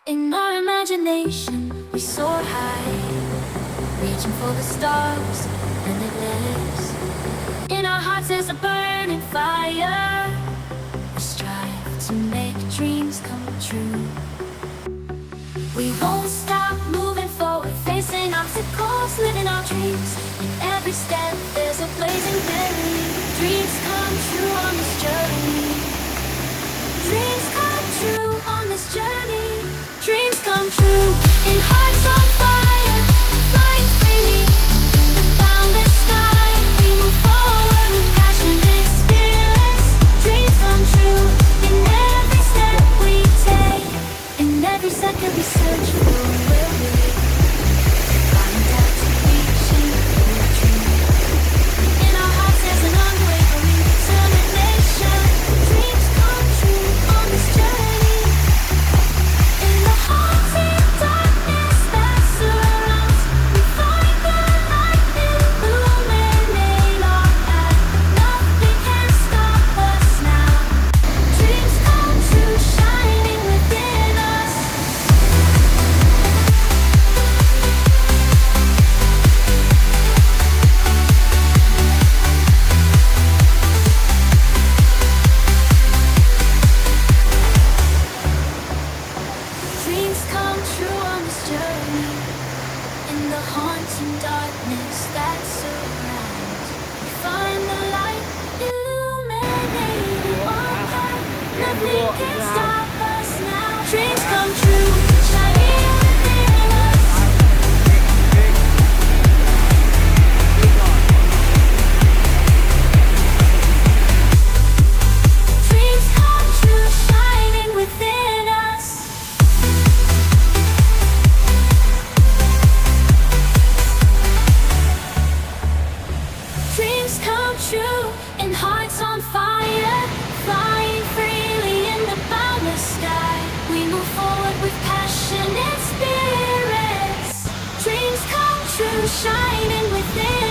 In our imagination, we soar high, reaching for the stars and it lives. In our hearts there's a burning fire. We strive to make dreams come true. We won't stop moving forward, facing obstacles, living our dreams. In every step there's a blazing berry. Dreams come true on this journey. Dreams come true on this journey. Dreams come true in hearts on fire, flying freely in the boundless sky. We move forward with passionate spirits. Dreams come true in every step we take. In every second we search for where we find out to reaching for a dream. In our hearts there's an unwavering determination. Dreams come true on this journey. In the haunting darkness that surrounds, we find the light illuminate our path. Nothing can stop us now. Dreams come true, shining within us. Dreams come true on this journey. In the haunting darkness that surrounds, we find the light illuminating our path. Nothing can stop us now. Dreams come true, shining within us. Dreams come true, shining within us. Dreams come true in hearts on fire, flying freely in the boundless sky. We move forward with passionate spirits. Dreams come true, shining within